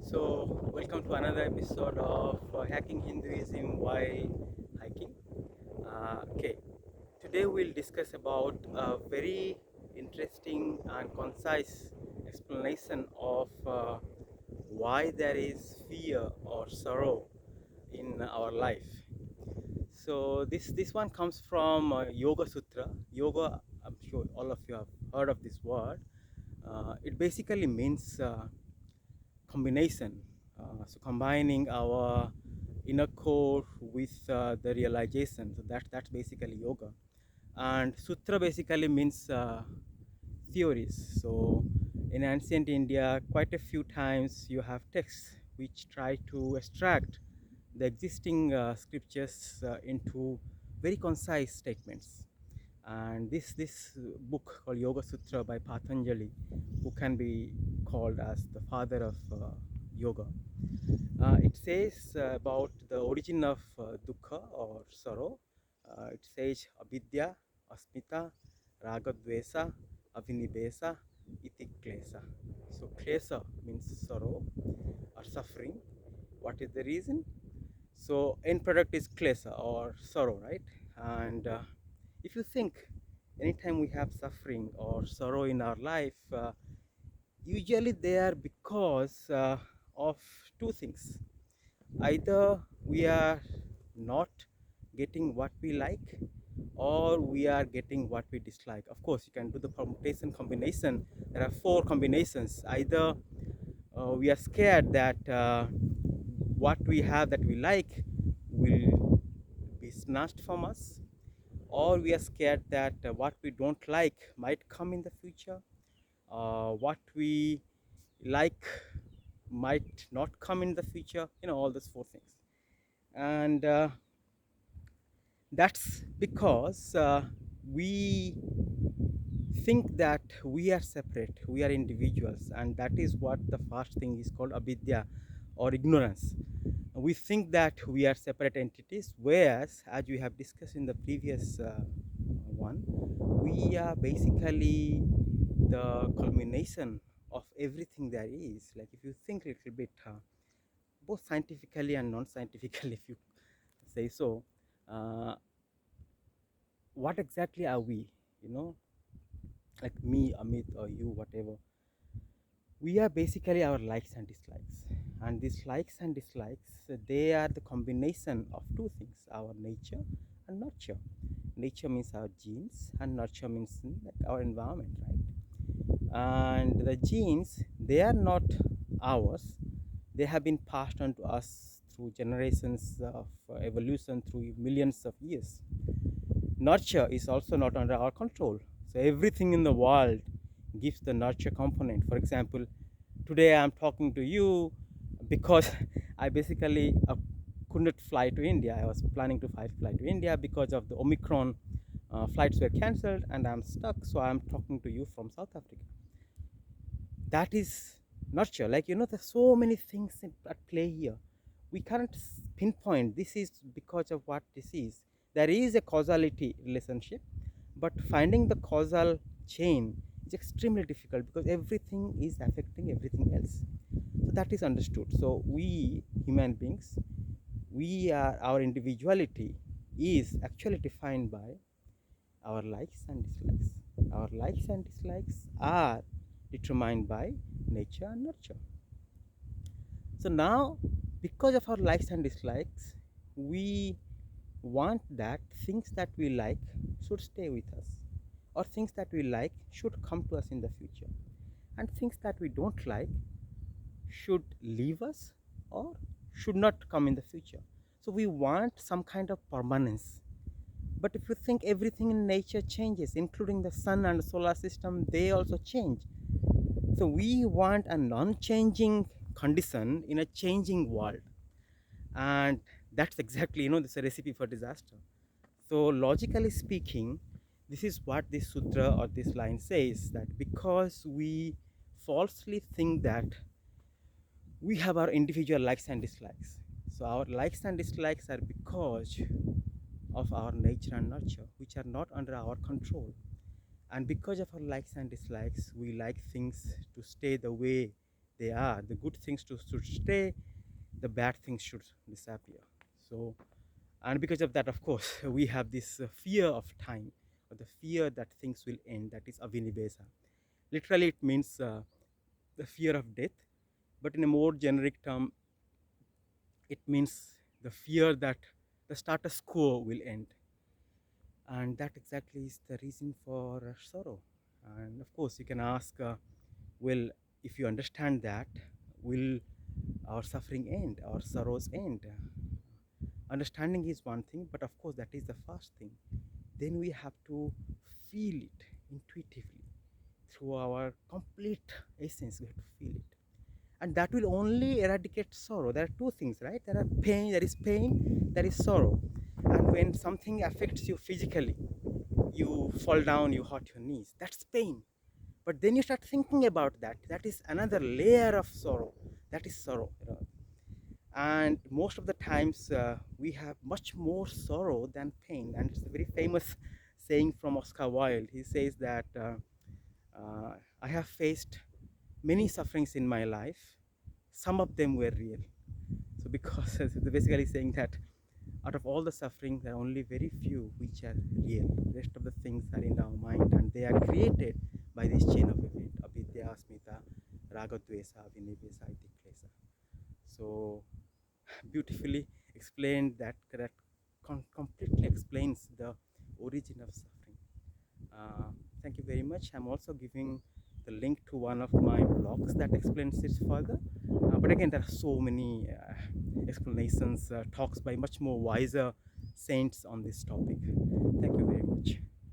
Welcome to another episode of Hacking Hinduism while hiking. Okay, today we'll discuss about a very interesting and concise explanation of why there is fear or sorrow in our life. So this one comes from Yoga Sutra. Yoga, I'm sure all of you have heard of this word. It basically means combination. So combining our inner core with the realization. So that's basically yoga. And sutra basically means theories. So in ancient India, quite a few times you have texts which try to extract the existing scriptures into very concise statements. And this book called Yoga Sutra by Patanjali, who can be called as the father of yoga, it says about the origin of dukkha or sorrow. It says avidya, asmita, ragadvesa, avinibesa, iti klesa. So klesa means sorrow or suffering. What is the reason? So end product is klesa or sorrow, right? And if you think anytime we have suffering or sorrow in our life, usually they are because of two things. Either we are not getting what we like, or we are getting what we dislike. Of course, you can do the permutation combination. There are four combinations. Either we are scared that what we have that we like will be snatched from us, or we are scared that what we don't like might come in the future, what we like might not come in the future, all those four things. And that's because we think that we are separate, we are individuals, and that is what the first thing is called avidya or ignorance. We think that we are separate entities, whereas, as we have discussed in the previous one, we are basically the culmination of everything there is. Like, if you think a little bit, both scientifically and non-scientifically, if you say so, uh, what exactly are we? You know, like me, Amit, or you, whatever. We are basically our likes and dislikes, and these likes and dislikes, they are the combination of two things: our nature and nurture. Nature means our genes, and nurture means like our environment, right? And the genes, they are not ours. They have been passed on to us through generations of evolution, through millions of years. Nurture is also not under our control. So everything in the world gives the nurture component. For example, today I'm talking to you because I basically couldn't fly to India. I was planning to fly to India because of the Omicron. Flights were cancelled and I'm stuck. So I'm talking to you from South Africa. That is nurture. Like, there's so many things at play here. We can't pinpoint this is because of what this is. There is a causality relationship, but finding the causal chain is extremely difficult because everything is affecting everything else. So that is understood. So we human beings, our individuality is actually defined by our likes and dislikes. Our likes and dislikes are determined by nature and nurture. So now, because of our likes and dislikes, we want that things that we like should stay with us, or things that we like should come to us in the future, and things that we don't like should leave us or should not come in the future. So we want some kind of permanence. But if you think, everything in nature changes, including the sun and the solar system, they also change. So we want a non-changing condition in a changing world. And that's exactly, this is a recipe for disaster. So logically speaking, this is what this sutra or this line says, that because we falsely think that we have our individual likes and dislikes. So our likes and dislikes are because of our nature and nurture, which are not under our control. And because of our likes and dislikes, we like things to stay the way they are. The good things should stay, the bad things should disappear. So, and because of that, of course, we have this fear of time, or the fear that things will end. That is avinibesa. Literally, it means the fear of death, but in a more generic term, it means the fear that the status quo will end. And that exactly is the reason for sorrow. And of course, you can ask, well, if you understand that, will our suffering end, our sorrows end? Understanding is one thing, but of course, that is the first thing. Then we have to feel it intuitively through our complete essence. We have to feel it, and that will only eradicate sorrow. There are two things, right? There is pain, there is sorrow. And when something affects you physically, you fall down, you hurt your knees, that's pain. But then you start thinking about that, that is another layer of sorrow. That is sorrow, and most of the times we have much more sorrow than pain. And it's a very famous saying from Oscar Wilde. He says that I have faced many sufferings in my life, some of them were real. So because they're basically saying that out of all the suffering, there are only very few which are real. The rest of the things are in our mind, and they are created by this chain of event: avidya, asmita, ragadvesa, vinibesa, itiklesa. So beautifully explained, that completely explains the origin of suffering. Thank you very much. I'm also giving the link to one of my blogs that explains it further. But again, there are so many explanations, talks by much more wiser saints on this topic. Thank you very much.